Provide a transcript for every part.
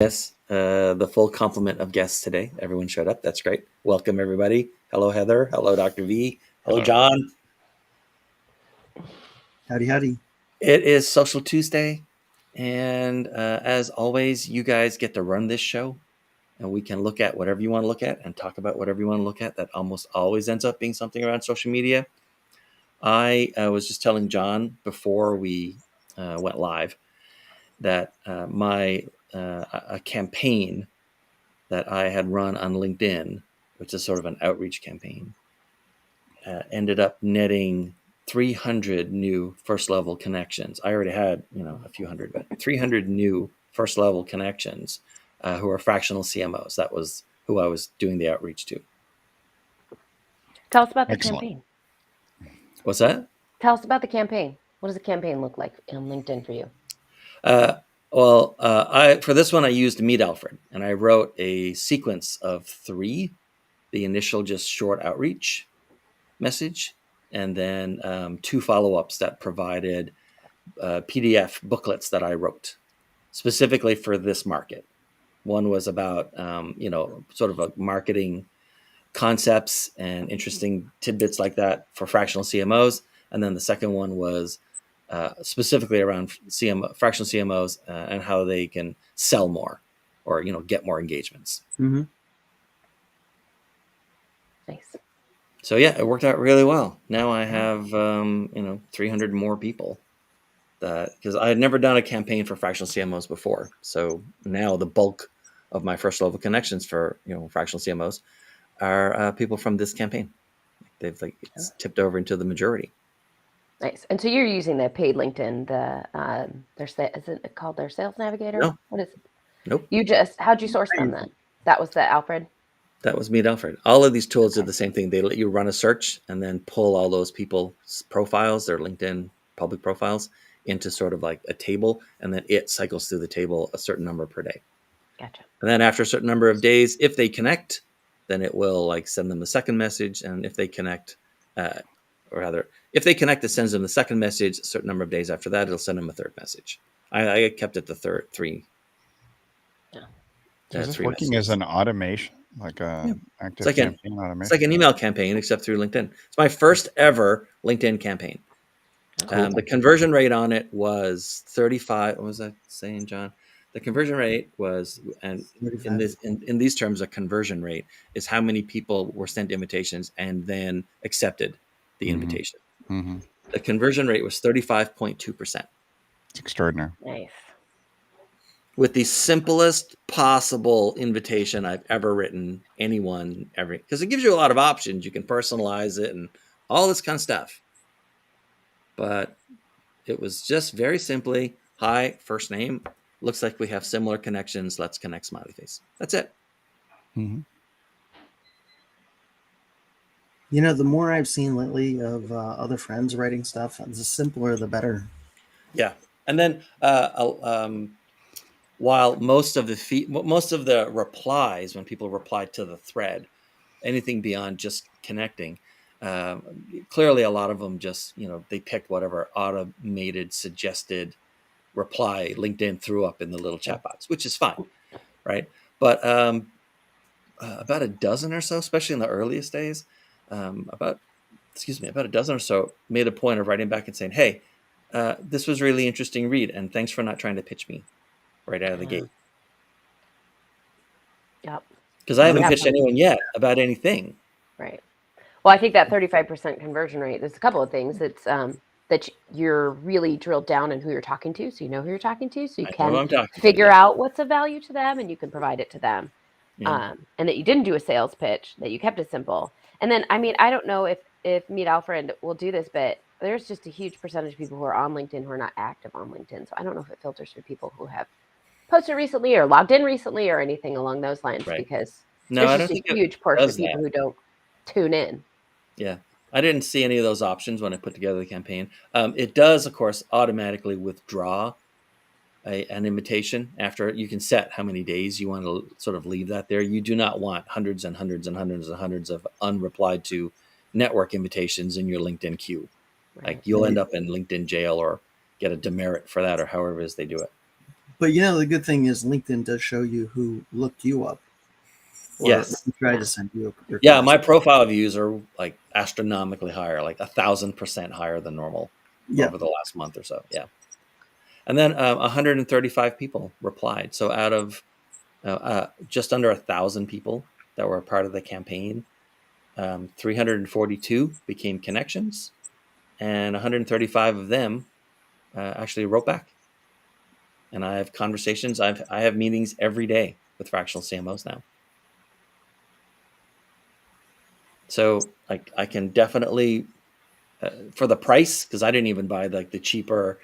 Yes, the full complement of guests today. Everyone showed up. That's great. Welcome, everybody. Hello, Heather. Hello, Dr. V. Hello, John. Howdy, howdy. It is Social Tuesday. And as always, you guys get to run this show. And we can look at whatever you want to look at and talk about whatever you want to look at. That almost always ends up being something around social media. I was just telling John before we went live that a campaign that I had run on LinkedIn, which is sort of an outreach campaign, ended up netting 300 new first level connections. I already had, a few hundred, but 300 new first level connections who are fractional CMOs. That was who I was doing the outreach to. Tell us about the Excellent. campaign. What's that? Tell us about the campaign. What does the campaign look like on LinkedIn for you? For this one, I used Meet Alfred, and I wrote a sequence of 3, the initial just short outreach message, and then 2 follow-ups that provided PDF booklets that I wrote specifically for this market. One was about, sort of a marketing concepts and interesting tidbits like that for fractional CMOs. And then the second one was specifically around fractional CMOs and how they can sell more or, get more engagements. Mm-hmm. Nice. So yeah, it worked out really well. Now I have, 300 more people because I had never done a campaign for fractional CMOs before. So now the bulk of my first level connections for, fractional CMOs are people from this campaign. They've it's tipped over into the majority. Nice. And so you're using the paid LinkedIn, is it called their Sales Navigator? No. What is it? Nope. How'd you source them then? That was the Alfred? That was Meet Alfred. All of these tools do the same thing. They let you run a search and then pull all those people's profiles, their LinkedIn public profiles, into sort of like a table, and then it cycles through the table a certain number per day. Gotcha. And then after a certain number of days, if they connect, then it will send them a second message. And if they connect, if they connect, it sends them the second message. A certain number of days after that, it'll send them a third message. I kept it the three. Yeah. Is this working as an automation, like a active campaign automation? It's like an email campaign, except through LinkedIn. It's my first ever LinkedIn campaign. Cool. The conversion rate on it was 35. What was I saying, John? The conversion rate was, and in these terms, a conversion rate is how many people were sent invitations and then accepted the invitation. Mm-hmm. The conversion rate was 35.2%. It's extraordinary. Nice. With the simplest possible invitation I've ever written anyone ever, because it gives you a lot of options. You can personalize it and all this kind of stuff. But it was just very simply, hi, first name. Looks like we have similar connections. Let's connect, smiley face. That's it. Mm-hmm. The more I've seen lately of other friends writing stuff, the simpler, the better. Yeah. And then while most of the replies, when people reply to the thread, anything beyond just connecting, clearly a lot of them just, they picked whatever automated suggested reply LinkedIn threw up in the little chat box, which is fine, right? But about a dozen or so, especially in the earliest days, about a dozen or so made a point of writing back and saying, hey, this was really interesting read, and thanks for not trying to pitch me right out of the gate. Yep. Because I haven't pitched anyone yet about anything. Right. Well, I think that 35% conversion rate, there's a couple of things. It's that you're really drilled down in who you're talking to, so you know who you're talking to, so you can figure out what's of value to them, and you can provide it to them. Yeah. And that you didn't do a sales pitch, that you kept it simple. And then, I don't know if Meet Alfred will do this, but there's just a huge percentage of people who are on LinkedIn who are not active on LinkedIn. So I don't know if it filters for people who have posted recently or logged in recently or anything along those lines, because there's just a huge portion of people who don't tune in. Yeah. I didn't see any of those options when I put together the campaign. It does, of course, automatically withdraw an invitation after. You can set how many days you want to sort of leave that there. You do not want hundreds and hundreds and hundreds and hundreds of unreplied to network invitations in your LinkedIn queue. Right. Like you'll end up in LinkedIn jail or get a demerit for that, or however it is they do it. But the good thing is LinkedIn does show you who looked you up. Or Yes. tried to send you a request. Yeah, my profile views are like astronomically higher, like 1,000% higher than normal over the last month or so. Yeah. And then 135 people replied. So out of just under 1,000 people that were a part of the campaign, 342 became connections, and 135 of them actually wrote back. And I have conversations. I have meetings every day with fractional CMOs now. So I can definitely, for the price, because I didn't even buy like the cheaper,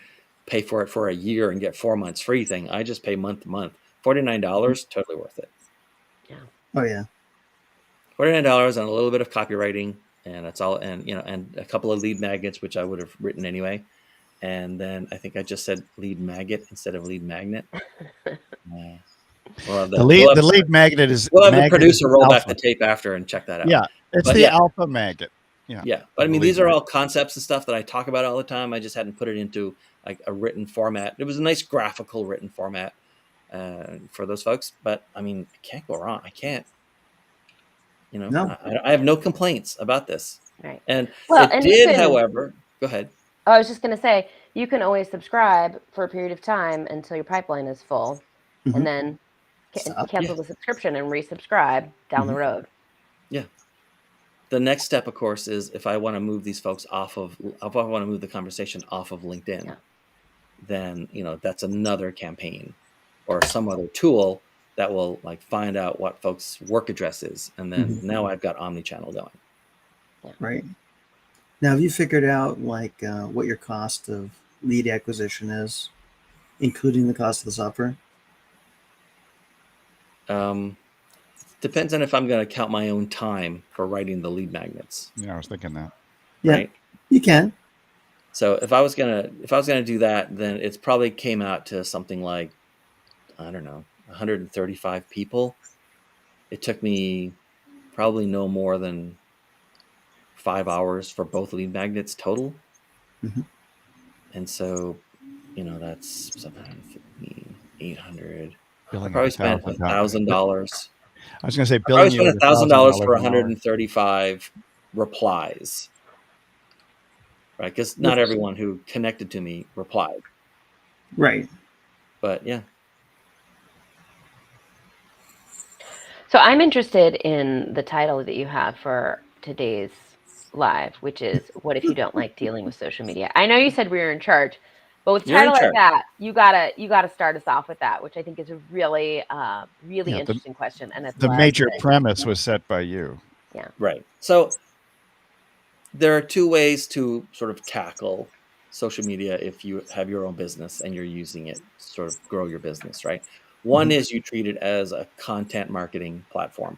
pay for it for a year and get 4 months free thing. I just pay month to month. $49, totally worth it. Yeah. Oh yeah. $49 and a little bit of copywriting, and that's all. And and a couple of lead magnets, which I would have written anyway. And then I think I just said lead maggot instead of lead magnet. The lead magnet is. We'll have the producer roll back the tape after and check that out. Yeah, it's the alpha maggot. Yeah, but I mean, these are all concepts and stuff that I talk about all the time. I just hadn't put it into like a written format. It was a nice graphical written format for those folks. But I mean, I can't go wrong. I can't. No. I have no complaints about this. Right. And it did, however. Go ahead. I was just going to say, you can always subscribe for a period of time until your pipeline is full, and then cancel the subscription and resubscribe down the road. Yeah. The next step, of course, is if I want to move these folks if I want to move the conversation off of LinkedIn, then, that's another campaign or some other tool that will like find out what folks' work address is. And then now I've got omni-channel going. Yeah. Right. Now, have you figured out like what your cost of lead acquisition is, including the cost of the software? Depends on if I'm going to count my own time for writing the lead magnets. Yeah, I was thinking that. Yeah, right? You can. So if I was gonna do that, then it's probably came out to something like, I don't know, 135 people. It took me probably no more than 5 hours for both lead magnets total. And so, that's 750, 800. I probably spent $1,000. I was going to say, I spent $1,000 for 135 replies, right? Because not everyone who connected to me replied, right? But yeah. So I'm interested in the title that you have for today's live, which is "What if you don't like dealing with social media?" I know you said we were in charge, but with a title like that, you gotta start us off with that, which I think is a really, really interesting question. And it's the major premise was set by you. Yeah. Right. So there are two ways to sort of tackle social media if you have your own business and you're using it to sort of grow your business, right? One is you treat it as a content marketing platform,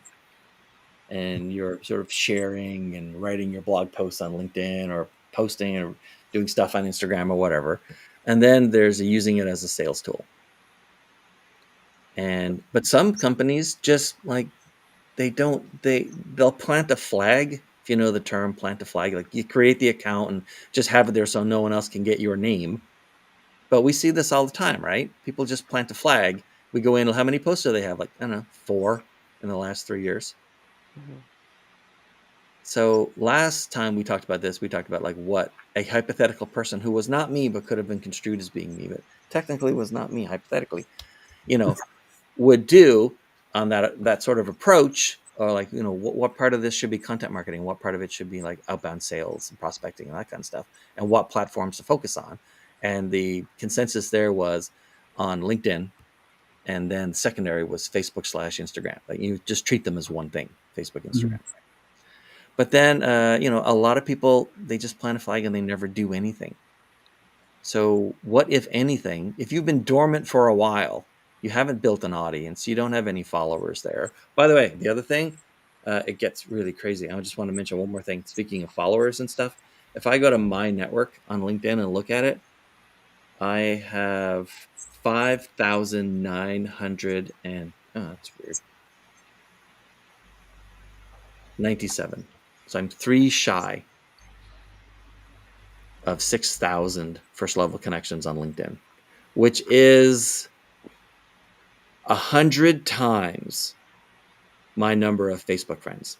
and you're sort of sharing and writing your blog posts on LinkedIn or posting or doing stuff on Instagram or whatever. And then there's using it as a sales tool. But some companies just like, they'll plant a flag, if you know the term, plant a flag. Like you create the account and just have it there so no one else can get your name. But we see this all the time, right? People just plant a flag. We go in, how many posts do they have? Like, I don't know, 4 in the last 3 years. So last time we talked about this, we talked about like what a hypothetical person who was not me, but could have been construed as being me, but technically was not me, hypothetically, would do on that sort of approach, or like, what part of this should be content marketing? What part of it should be like outbound sales and prospecting and that kind of stuff, and what platforms to focus on. And the consensus there was on LinkedIn. And then secondary was Facebook/Instagram. Like you just treat them as one thing, Facebook, Instagram. But then, a lot of people, they just plant a flag and they never do anything. So what, if anything, if you've been dormant for a while, you haven't built an audience, you don't have any followers there. By the way, the other thing, it gets really crazy. I just want to mention one more thing. Speaking of followers and stuff, if I go to my network on LinkedIn and look at it, I have 5,900 and that's weird. 97. So I'm 3 shy of 6,000 first level connections on LinkedIn, which is 100 times my number of Facebook friends.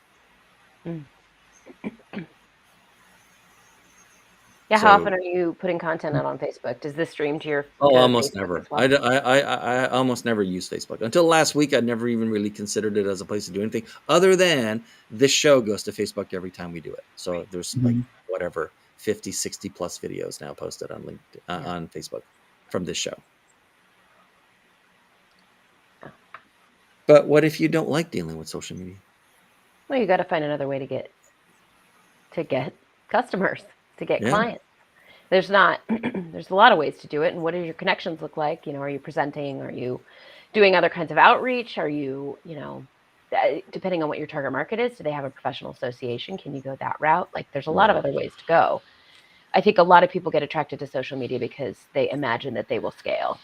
Yeah, how often are you putting content out on Facebook? Does this stream to your? Almost Facebook never. as well? I almost never use Facebook. Until last week, I'd never even really considered it as a place to do anything other than this show goes to Facebook every time we do it. So there's like whatever 50, 60 plus videos now posted on LinkedIn, on Facebook from this show. But what if you don't like dealing with social media? Well, you got to find another way to get customers, to get clients. There's a lot of ways to do it. And what do your connections look like? Are you presenting? Are you doing other kinds of outreach? Are you, depending on what your target market is, do they have a professional association? Can you go that route? Like there's a lot of other ways to go. I think a lot of people get attracted to social media because they imagine that they will scale.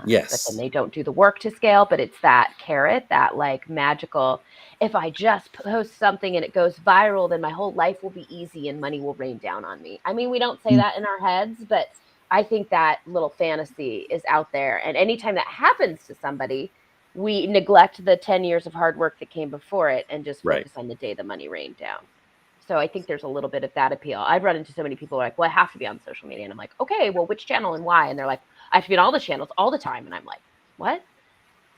But then they don't do the work to scale, but it's that carrot, that like magical, if I just post something and it goes viral, then my whole life will be easy and money will rain down on me. I mean, we don't say that in our heads, but I think that little fantasy is out there. And anytime that happens to somebody, we neglect the 10 years of hard work that came before it and just focus on the day the money rained down. So I think there's a little bit of that appeal. I've run into so many people who are like, well, I have to be on social media. And I'm like, okay, well, which channel and why? And they're like, I have to be on all the channels all the time. And I'm like, what?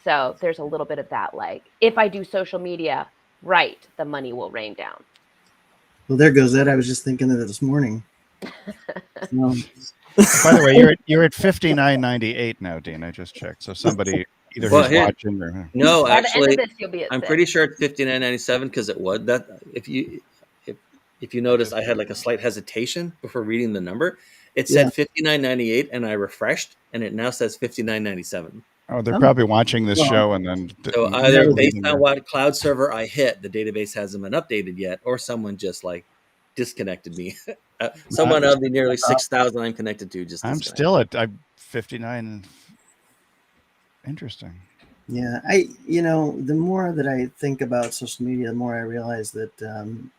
So there's a little bit of that, like, if I do social media right, the money will rain down. Well, there goes that. I was just thinking of it this morning. By the way, you're at $59.98 now, Dean. I just checked. So somebody either who's watching or no, by actually, the end of this, you'll be at I'm 6. pretty sure it's $59.97 because it was that. If you notice, I had like a slight hesitation before reading the number. It said $59.98, and I refreshed, and it now says $59.97. Oh, they're probably watching this show, and then so either based on what cloud server I hit, the database hasn't been updated yet, or someone just like disconnected me. Someone of the nearly 6,000 I'm connected to just. I'm still at 59. Interesting. Yeah, the more that I think about social media, the more I realize that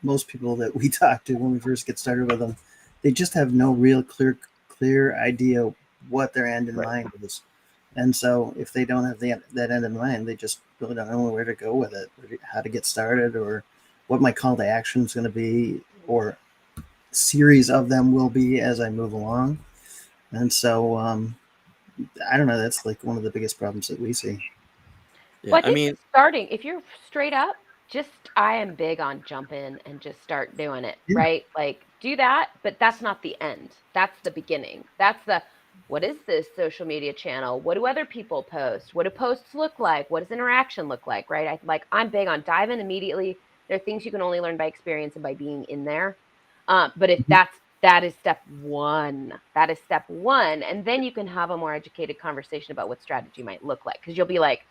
most people that we talk to when we first get started with them, they just have no real clear idea what their end in mind is. And so if they don't have that end in mind, they just really don't know where to go with it, or how to get started, or what my call to action is going to be, or series of them will be as I move along. And so I don't know, that's like one of the biggest problems that we see. Yeah, well, I mean, starting, if you're straight up, I am big on jump in and just start doing it, right? Like do that, but that's not the end. That's the beginning. That's what is this social media channel? What do other people post? What do posts look like? What does interaction look like, right? I'm big on dive in immediately. There are things you can only learn by experience and by being in there. But if that is step one. That is step one. And then you can have a more educated conversation about what strategy might look like. Because you'll be like,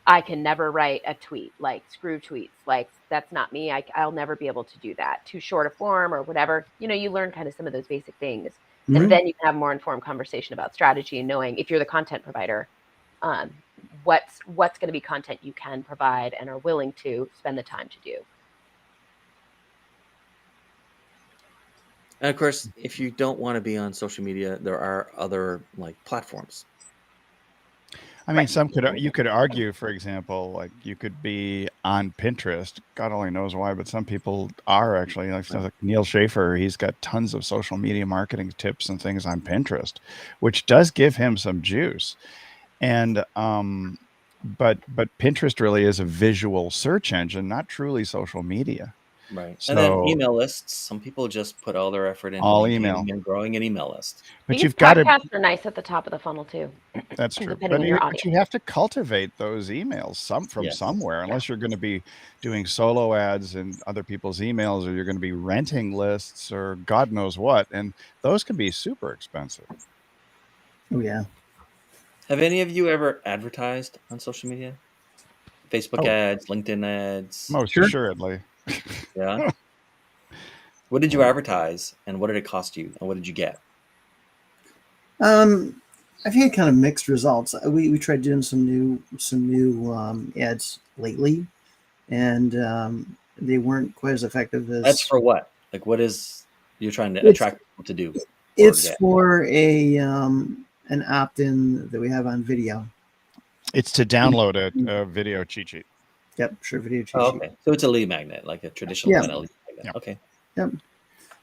I can never write a tweet, like screw tweets. Like that's not me. I'll never be able to do that. Too short a form or whatever. You learn kind of some of those basic things. Mm-hmm. And then you can have a more informed conversation about strategy and knowing if you're the content provider, what's going to be content you can provide and are willing to spend the time to do. And of course, if you don't want to be on social media, there are other like platforms. I mean, you could argue, for example, like you could be on Pinterest. God only knows why, but some people are actually. Like Neil Schaefer, he's got tons of social media marketing tips and things on Pinterest, which does give him some juice. And but Pinterest really is a visual search engine, not truly social media. Right. So, and then email lists. Some people just put all their effort into email and growing an email list. But you've got podcasts are nice at the top of the funnel too. That's true. But you have to cultivate those emails somewhere, unless you're going to be doing solo ads in other people's emails, or you're going to be renting lists, or God knows what. And those can be super expensive. Oh yeah. Have any of you ever advertised on social media? Facebook ads, LinkedIn ads? Most assuredly. Yeah. What did you advertise, and what did it cost you, and what did you get? I've had kind of mixed results. We tried doing some new ads lately, and they weren't quite as effective as. That's for what? Like, what is you're trying to attract people to do? It's for an opt-in that we have on video. It's to download a video cheat sheet. Yep, sure, video cheat Oh, sheet. okay. So it's a lead magnet, like a traditional Yeah. kind of lead magnet. Yeah. Okay. Yep.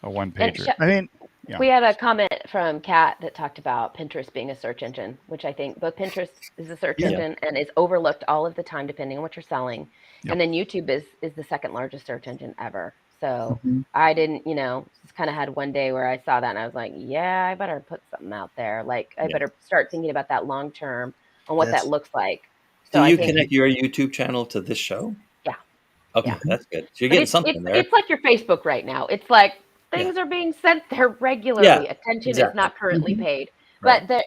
A one-pager. I mean, yeah. We had a comment from Kat that talked about Pinterest being a search engine, which I think both Pinterest is a search engine and is overlooked all of the time, depending on what you're selling. Yep. And then YouTube is the second largest search engine ever. So I didn't, just kind of had one day where I saw that and I was like, yeah, I better put something out there. Like I better start thinking about that long term on what that looks like. So do you connect your YouTube channel to this show? Yeah. Okay, that's good. So you're getting something there. It's like your Facebook right now. It's like things are being sent there regularly. Yeah, Attention is not currently paid. Right. But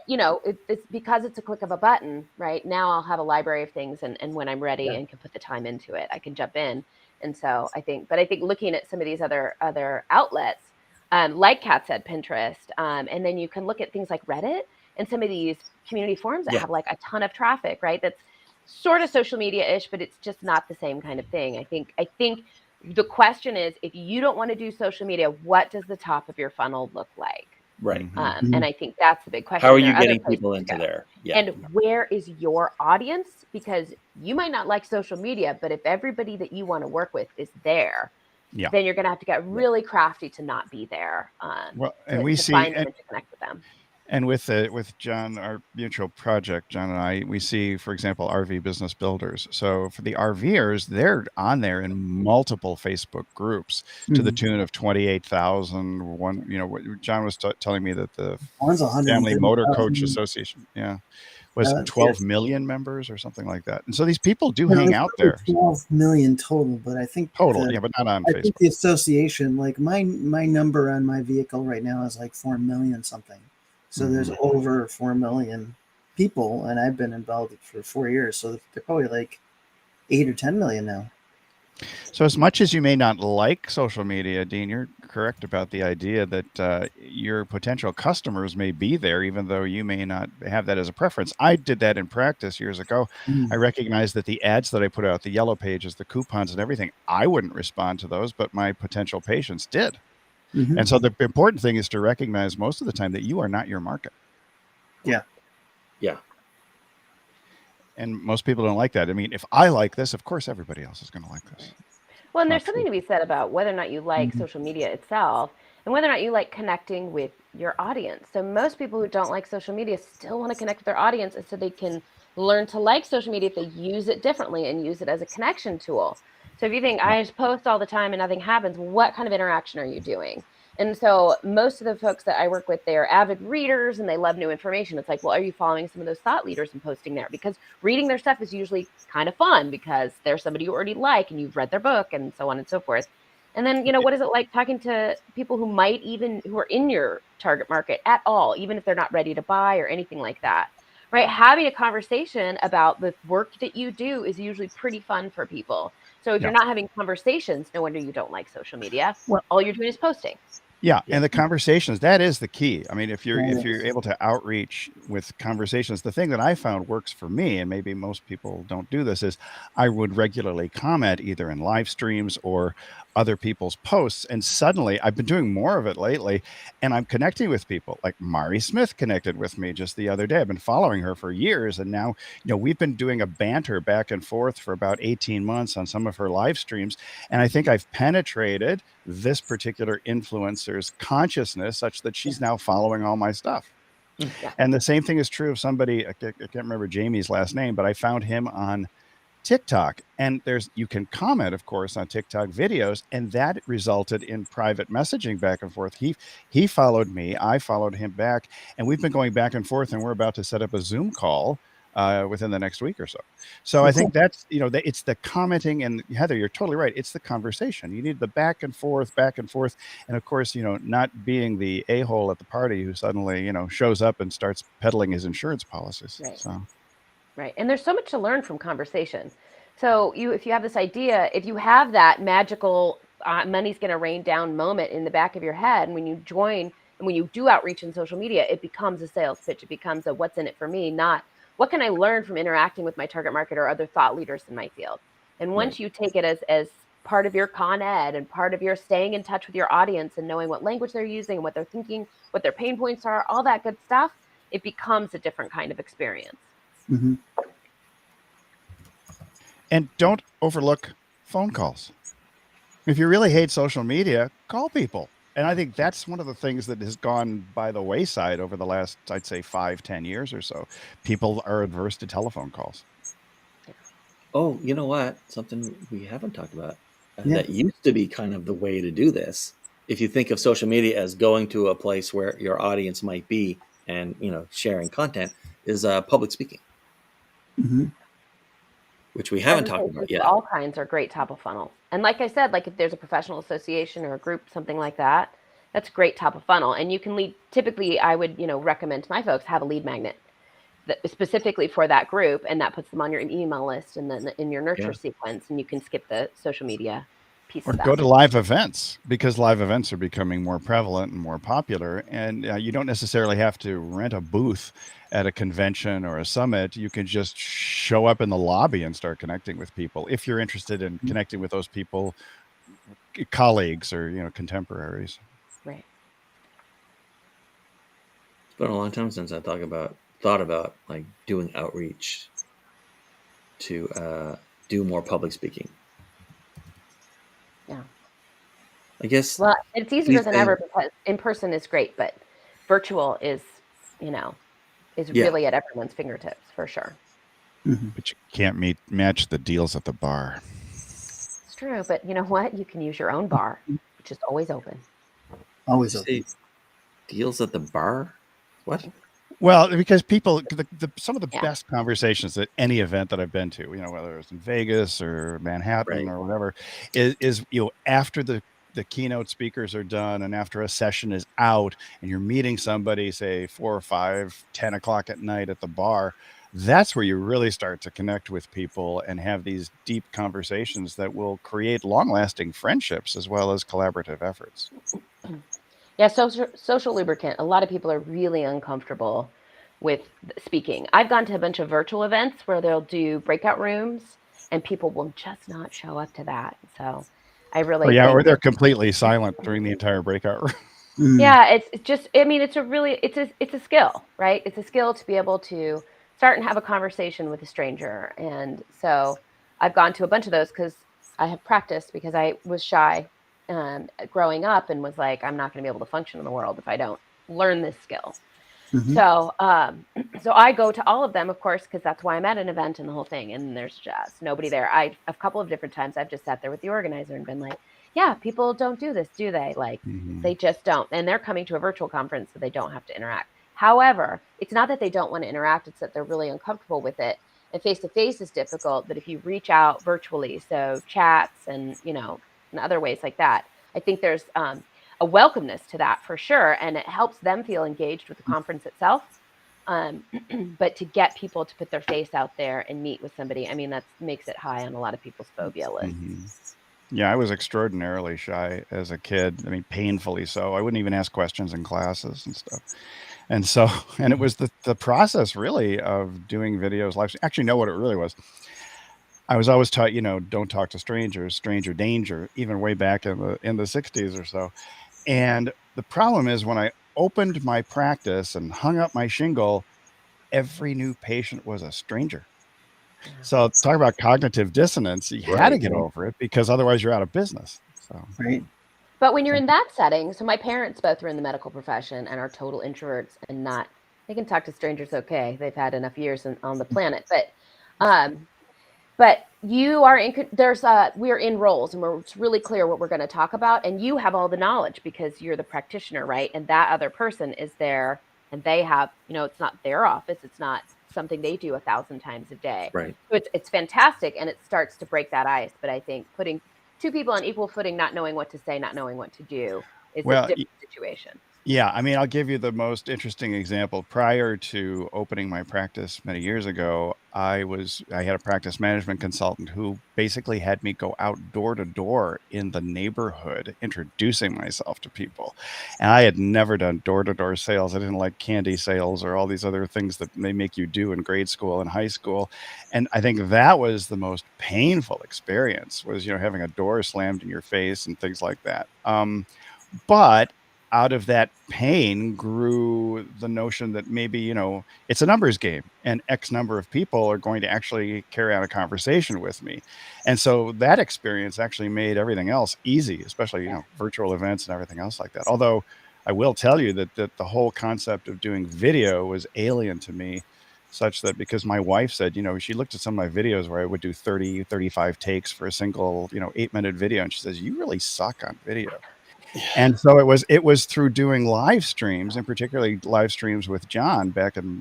it's because it's a click of a button, right? Now I'll have a library of things and when I'm ready and can put the time into it, I can jump in. And so I think looking at some of these other outlets, like Kat said, Pinterest, and then you can look at things like Reddit and some of these community forums that have like a ton of traffic, right? That's sort of social media-ish, but it's just not the same kind of thing. I think the question is, if you don't want to do social media, what does the top of your funnel look like? Right. And I think that's the big question. How are you getting people into there? Yeah. And where is your audience? Because you might not like social media, but if everybody that you want to work with is there, then you're going to have to get really crafty to not be there. We see find them and to connect with them. And with John, our mutual project, John and I, we see, for example, RV Business Builders. So for the RVers, they're on there in multiple Facebook groups to the tune of 28,000. John was telling me that the Family Motor Coach Association, was 12 million members or something like that. And so these people do hang out there. 12 million total, but I think but not on Facebook. I think the association, like my number on my vehicle right now is like 4 million something. So there's over 4 million people, and I've been involved for 4 years. So they're probably like 8 or 10 million now. So as much as you may not like social media, Dean, you're correct about the idea that your potential customers may be there, even though you may not have that as a preference. I did that in practice years ago. I recognized that the ads that I put out, the yellow pages, the coupons and everything, I wouldn't respond to those, but my potential patients did. And so the important thing is to recognize most of the time that you are not your market. Yeah. And most people don't like that. I mean, if I like this, of course, everybody else is going to like this. Well, and there's something to be said about whether or not you like social media itself and whether or not you like connecting with your audience. So most people who don't like social media still want to connect with their audience so they can learn to like social media if they use it differently and use it as a connection tool. So if you think I just post all the time and nothing happens, what kind of interaction are you doing? And so most of the folks that I work with, they are avid readers and they love new information. It's like, well, are you following some of those thought leaders and posting there? Because reading their stuff is usually kind of fun because they're somebody you already like and you've read their book and so on and so forth. And then, what is it like talking to people who are in your target market at all, even if they're not ready to buy or anything like that? Right? Having a conversation about the work that you do is usually pretty fun for people. So if you're not having conversations, no wonder you don't like social media. Well, all you're doing is posting. Yeah, and the conversations, that is the key. I mean, if you're able to outreach with conversations, the thing that I found works for me, and maybe most people don't do this, is I would regularly comment either in live streams or other people's posts. And suddenly I've been doing more of it lately and I'm connecting with people. Like Mari Smith connected with me just the other day. I've been following her for years. And now, we've been doing a banter back and forth for about 18 months on some of her live streams. And I think I've penetrated this particular influencer's consciousness such that she's now following all my stuff. Yeah. And the same thing is true of somebody, I can't remember Jamie's last name, but I found him on TikTok, and you can comment, of course, on TikTok videos, and that resulted in private messaging back and forth. He followed me, I followed him back, and we've been going back and forth, and we're about to set up a Zoom call within the next week or so. So I think that's, it's the commenting, and Heather, you're totally right. It's the conversation. You need the back and forth, and of course, not being the a-hole at the party who suddenly, shows up and starts peddling his insurance policies. Right. So. Right. And there's so much to learn from conversation. So if you have this idea, if you have that magical money's going to rain down moment in the back of your head, and when you join and when you do outreach in social media, it becomes a sales pitch. It becomes a what's in it for me, not what can I learn from interacting with my target market or other thought leaders in my field. And once you take it as part of your con ed and part of your staying in touch with your audience and knowing what language they're using, what they're thinking, what their pain points are, all that good stuff, it becomes a different kind of experience. Mm-hmm. And don't overlook phone calls. If you really hate social media, call people. And I think that's one of the things that has gone by the wayside over the last, I'd say, 5-10 years or so. People are adverse to telephone calls. Oh, you know what? Something we haven't talked about Yeah. that used to be kind of the way to do this. If you think of social media as going to a place where your audience might be and, sharing content, is public speaking, Hmm. which we haven't talked about Presentations yet. of all kinds are great top of funnel. And like I said, like if there's a professional association or a group, something like that, that's great top of funnel. And you can lead, typically I would, recommend to my folks, have a lead magnet that specifically for that group, and that puts them on your email list and then in your nurture sequence, and you can skip the social media piece Or of that. go to live events, because live events are becoming more prevalent and more popular. And you don't necessarily have to rent a booth at a convention or a summit. You can just show up in the lobby and start connecting with people if you're interested in connecting with those people, colleagues or contemporaries. Right. It's been a long time since I thought about like doing outreach to do more public speaking. Yeah. I guess. Well, it's easier than ever because in person is great, but virtual is really at everyone's fingertips for sure. Mm-hmm. But you can't match the deals at the bar. It's true, but you know what? You can use your own bar, which is always open. Always open. Deals at the bar? What? Well, because people, some of the best conversations at any event that I've been to, whether it's in Vegas or Manhattan or whatever, is after the keynote speakers are done and after a session is out and you're meeting somebody, say 4 or 5, 10 o'clock at night at the bar, that's where you really start to connect with people and have these deep conversations that will create long-lasting friendships as well as collaborative efforts. Yeah, social lubricant. A lot of people are really uncomfortable with speaking. I've gone to a bunch of virtual events where they'll do breakout rooms and people will just not show up to that. So I really or they're completely silent during the entire breakout room. Yeah, it's just, I mean, it's a skill, right? It's a skill to be able to start and have a conversation with a stranger. And so I've gone to a bunch of those because I have practiced, because I was shy growing up and was like, I'm not going to be able to function in the world if I don't learn this skill. Mm-hmm. So I go to all of them, of course, because that's why I'm at an event and the whole thing. And there's just nobody there. A couple of different times I've just sat there with the organizer and been like, yeah, people don't do this, do they? Like, they just don't. And they're coming to a virtual conference, so they don't have to interact. However, it's not that they don't want to interact. It's that they're really uncomfortable with it. And face-to-face is difficult. But if you reach out virtually, so chats and, in other ways like that, I think there's a welcomeness to that for sure. And it helps them feel engaged with the conference itself. But to get people to put their face out there and meet with somebody, I mean, that makes it high on a lot of people's phobia lists. Mm-hmm. Yeah, I was extraordinarily shy as a kid. I mean, painfully so. I wouldn't even ask questions in classes and stuff. And it was the process really of doing videos live. Actually, know what it really was. I was always taught, don't talk to strangers, stranger danger, even way back in the 60s or so. And the problem is when I opened my practice and hung up my shingle, every new patient was a stranger. So talk about cognitive dissonance. You had to get over it because otherwise you're out of business. So. Right. But when you're in that setting, so my parents both are in the medical profession and are total introverts and they can talk to strangers. Okay. They've had enough years on the planet, but you are we're in roles and it's really clear what we're going to talk about. And you have all the knowledge because you're the practitioner, right? And that other person is there and they have, it's not their office. It's not something they do 1,000 times a day. Right. So it's fantastic. And it starts to break that ice. But I think putting two people on equal footing, not knowing what to say, not knowing what to do is a different situation. Yeah. I mean, I'll give you the most interesting example. Prior to opening my practice many years ago, I had a practice management consultant who basically had me go out door to door in the neighborhood, introducing myself to people. And I had never done door to door sales. I didn't like candy sales or all these other things that they make you do in grade school and high school. And I think that was the most painful experience was, having a door slammed in your face and things like that. But out of that pain grew the notion that maybe, it's a numbers game and X number of people are going to actually carry on a conversation with me. And so that experience actually made everything else easy, especially, virtual events and everything else like that. Although I will tell you that the whole concept of doing video was alien to me, such that because my wife said, she looked at some of my videos where I would do 30, 35 takes for a single, 8-minute video. And she says, you really suck on video. Yeah. And so it was through doing live streams, and particularly live streams with John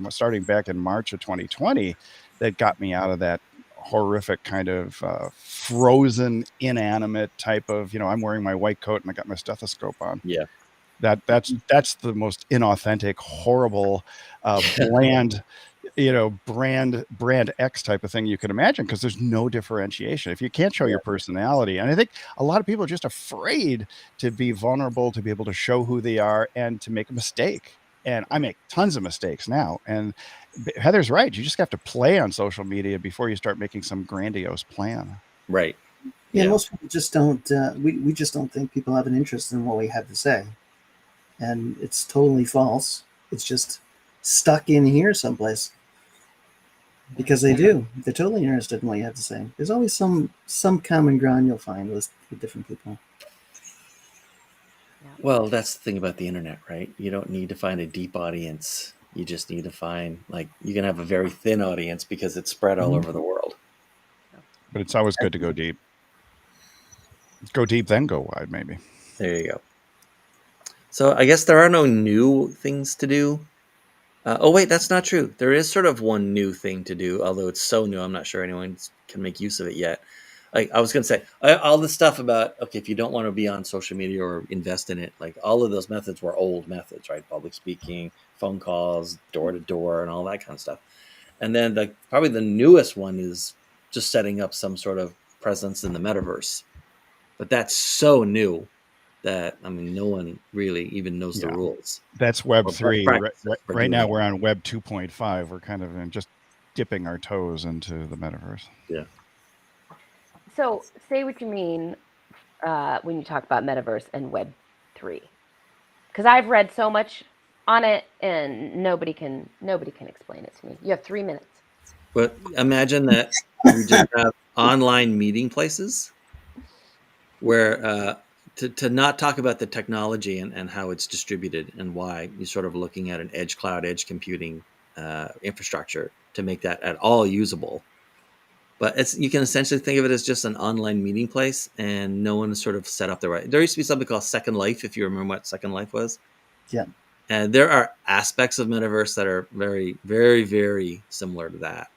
starting back in March of 2020, that got me out of that horrific kind of frozen, inanimate type of, I'm wearing my white coat and I got my stethoscope on. Yeah. That's the most inauthentic, horrible, bland, brand X type of thing you can imagine, because there's no differentiation. If you can't show your personality, and I think a lot of people are just afraid to be vulnerable, to be able to show who they are and to make a mistake. And I make tons of mistakes now. And Heather's right. You just have to play on social media before you start making some grandiose plan. Right. Yeah. Most people just don't, we just don't think people have an interest in what we have to say. And it's totally false. It's just stuck in here someplace. Because they do. They're totally interested in what you have to say. There's always some common ground you'll find with different people. Well, that's the thing about the internet, right? You don't need to find a deep audience. You just need to find, you can have a very thin audience because it's spread all over the world. But it's always good to go deep. Go deep, then go wide, maybe. There you go. So I guess there are no new things to do. Oh, wait, that's not true. There is sort of one new thing to do, although it's so new, I'm not sure anyone can make use of it yet. I was going to say, all the stuff about, if you don't want to be on social media or invest in it, all of those methods were old methods, right? Public speaking, phone calls, door-to-door, and all that kind of stuff. And then probably the newest one is just setting up some sort of presence in the metaverse. But that's so new that, no one really even knows the rules. That's Web 3. Right now we're on Web 2.5. We're kind of just dipping our toes into the metaverse. Yeah. So say what you mean when you talk about metaverse and Web 3. Because I've read so much on it and nobody can explain it to me. You have 3 minutes. But imagine that you just have online meeting places where to not talk about the technology and how it's distributed and why you're sort of looking at an edge computing infrastructure to make that at all usable. But you can essentially think of it as just an online meeting place, and no one is sort of set up the right. There used to be something called Second Life, if you remember what Second Life was. Yeah. And there are aspects of metaverse that are very, very, very similar to that,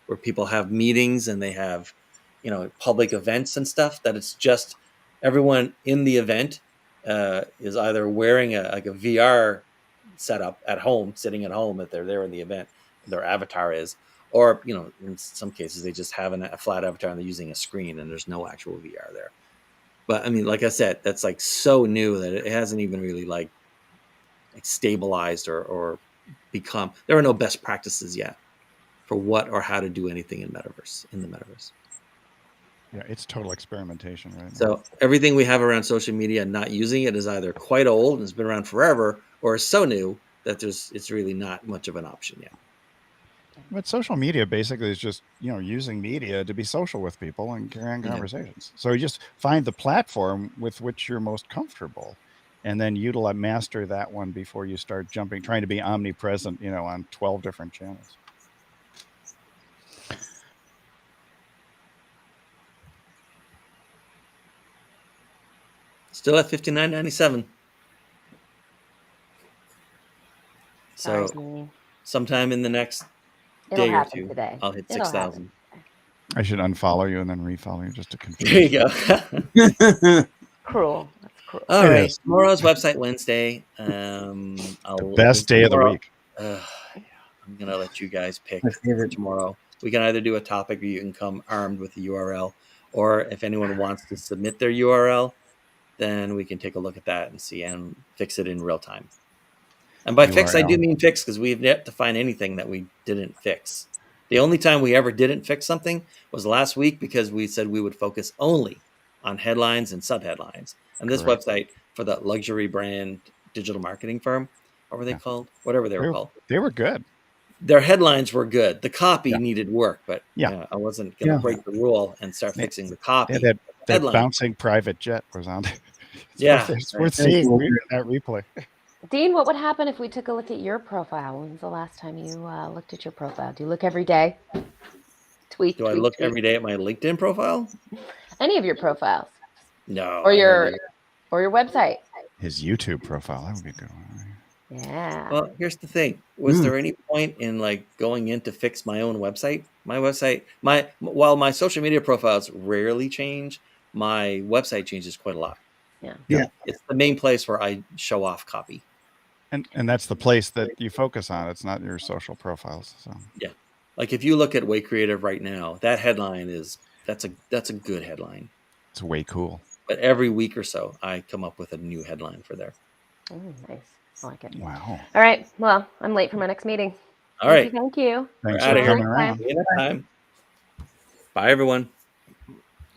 where people have meetings and they have, public events and stuff, that it's just everyone in the event is either wearing a VR setup at home, sitting at home if they're there in the event, their avatar is, or, in some cases they just have a flat avatar and they're using a screen and there's no actual VR there. But like I said, that's so new that it hasn't even really stabilized or become, there are no best practices yet for what or how to do anything in the metaverse. Yeah, it's total experimentation right now. So everything we have around social media and not using it is either quite old and has been around forever, or is so new that it's really not much of an option yet. But social media basically is just, using media to be social with people and carry on conversations. So you just find the platform with which you're most comfortable, and then master that one before you start trying to be omnipresent, on 12 different channels. Still at $59.97. So sometime in the next day or two, today. I'll hit 6,000. I should unfollow you and then refollow you just to confuse. There you go. Cruel. That's cruel. All right. Tomorrow's website Wednesday. The best day of the week. I'm going to let you guys pick for tomorrow. We can either do a topic or you can come armed with the URL, or if anyone wants to submit their URL, then we can take a look at that and see and fix it in real time. And by fix, I do mean fix, because we've yet to find anything that we didn't fix. The only time we ever didn't fix something was last week, because we said we would focus only on headlines and subheadlines. And this website for the luxury brand digital marketing firm. What were they called? Whatever they were called. They were good. Their headlines were good. The copy needed work, but I wasn't going to break the rule and start fixing the copy. That bouncing private jet was on. It's worth seeing that replay. Dean, what would happen if we took a look at your profile? When's the last time you looked at your profile? Do you look every day? Do I look every day at my LinkedIn profile? Any of your profiles? No. Or your website? His YouTube profile. That would be a good one. Yeah. Well, here's the thing. Was there any point in like going in to fix my own website? While my social media profiles rarely change, my website changes quite a lot. Yeah. It's the main place where I show off copy. And that's the place that you focus on. It's not your social profiles. So yeah. Like if you look at Way Creative right now, that headline that's a good headline. It's way cool. But every week or so I come up with a new headline for there. Oh, nice. I like it. Wow. All right. Well, I'm late for my next meeting. All right. Thank you. Thanks for coming around. See you next time. Bye, everyone.